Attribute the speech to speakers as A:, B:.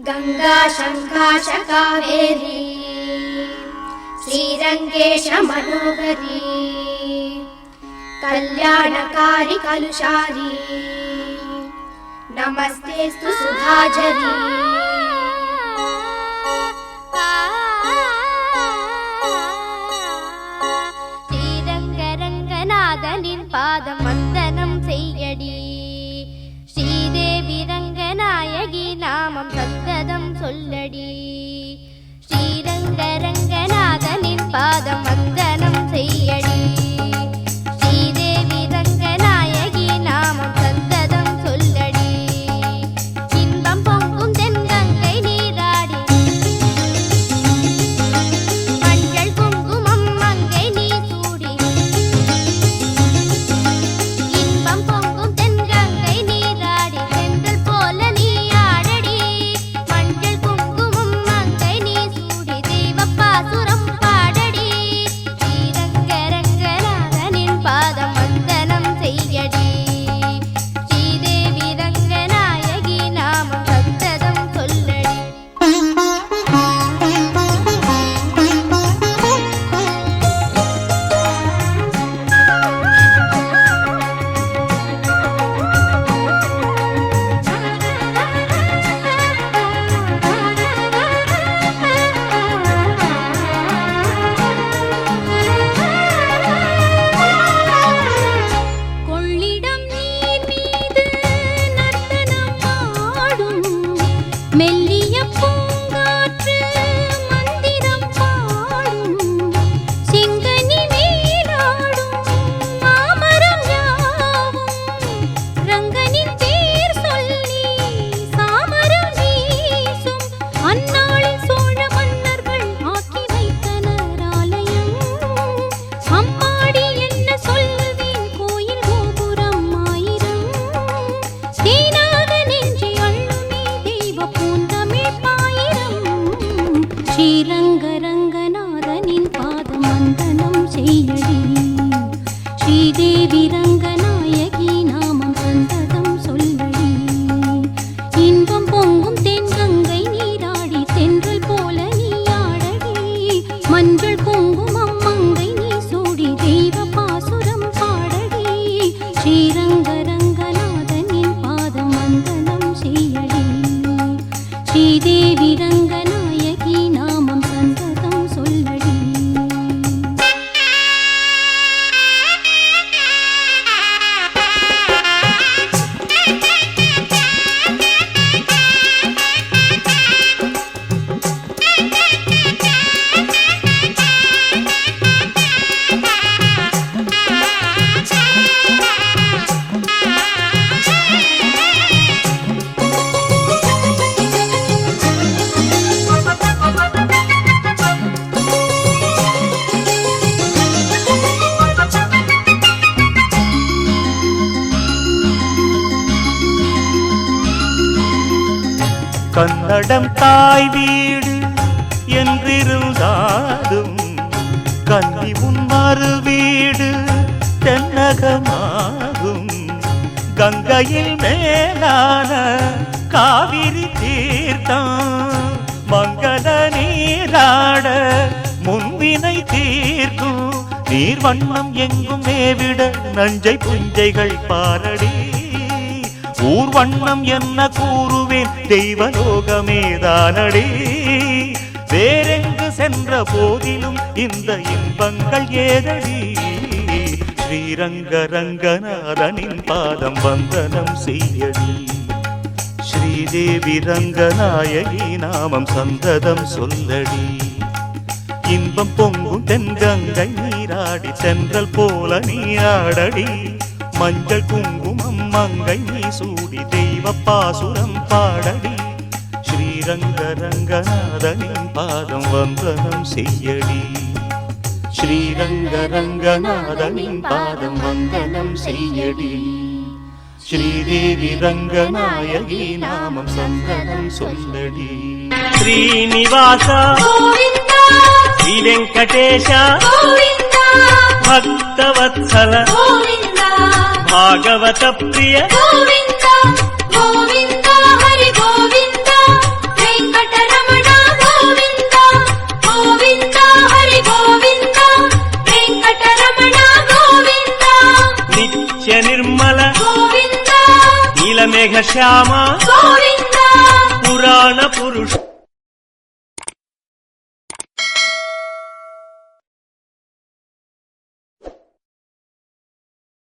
A: गंगा शंकाश कावेरी श्रीरंगेश मनोहरी कल्याणकारी कलुषारी नमस्तेस्तु सुधाझरी
B: श्रीरंगरंगनाथनिन पादम वंदनम सेय्यडी श्रीदेवी रंगनायकी नामम सन्तदम सोल्लडी श्रीरंगरंगनाथनिन पादम वंदनम सेय्यडी श्रीदेवी रंगनायकी नामम सन्तदम सोल्लडी इன்பம் பொங்கும் தென்கங்கை நீராடி மஞ்சள் குங்குமம் மங்கை நீ சூடி இன்பம் பொங்கும் தென்கங்கை நீராடி செந்தல் போல நீ ஆடடி மஞ்சள் குங்குமம் மங்கை நீ சூடி தெய்வப்பாசுரம் பாடடி ஸ்ரீரங்கரங்கநாதனின் பாதம் வந்தனம் செய்யடி ஸ்ரீதேவி ரங்கநாயகி நாமம் சத்ததம் சொல்லடி கொள்ளிடம் நீர் மீது நர்த்தனம் ஆடும் மெல்லிய பூங்காற்று மந்திரம் பாடும் செங்கனி மேலாடும் மாமரம் யாவும் ரங்கனின் பேர் சொல்லி சாமரம் வீசும் அந்நாளில் சோழ மன்னர்கள் ஆக்கி வைத்தனர் ஆலயம் அம்மாடி என்ன சொல்வேன் கோயில் கோபுரம் ஆயிரம் தேனாக நெஞ்சி அள்ளுமே தெய்வ பூந்தமிழ் பாயிரம் ஸ்ரீரங்கரங்கநாதனின் பாதம் வந்தனம் செய்யடி ஸ்ரீதேவி ரங்கநாயகி நாமம் சந்ததம் சொல்லடி இன்பம் பொங்கும் தென்கங்கை நீராடி தென்றல் போல நீ ஆடடி மஞ்சள் குங்குமம் மங்கை நீ சூடி தெய்வ பாசுரம் பாடடி ஸ்ரீரங்கரங்கநாதனின் பாதம் வந்தனம் செய்யடி ஸ்ரீதேவி ரங்கநாயகி நாமம் சந்ததம் சொல்லடி
C: கன்னடம் தாய் வீடு என்றிருந்தாலும் கன்னி உன் மறு வீடு தென்னகமாகும் கங்கையில் மேலான காவிரி தீர்த்தம் மங்கள நீராட முன்வினை தீர்க்கும் நீர் வண்ணம் எங்கும் மேவிட நஞ்சை புஞ்சைகள் பாரடி ஊர் வண்ணம் என்ன கூறுவேன் தெய்வலோகமேதானடி வேறெங்கு சென்ற போதிலும் இந்த இன்பங்கள் ஏதடி ஸ்ரீரங்கரங்கநாதனின் பாதம் வந்தனம் செய்யடி ஸ்ரீதேவி ரங்கநாயகி நாமம் சந்ததம் சொல்லடி இன்பம் பொங்கும் தென்கங்கை நீராடி தென்றல் போல நீராடடி மஞ்சள் குங்குமம் மங்கை நீ சூடி தெய்வ பாசுரம் பாடடி ஸ்ரீரங்கரங்கநாதனின் பாதம் வந்தனம் செய்யடி ஸ்ரீரங்கரங்கநாதனின் பாதம் வந்தனம் செய்யடி ஸ்ரீதேவி ரங்கநாயகி நாமம் சந்தனம் சொல்லடி
D: श्रीनिवास श्री वेंकटेश भक्तवत्सल भागवत प्रिय
A: गोविंद गोविंद हरि गोविंद जय
D: నీలమేఘ శ్యామ
A: గోవింద
D: పురాణ పురుష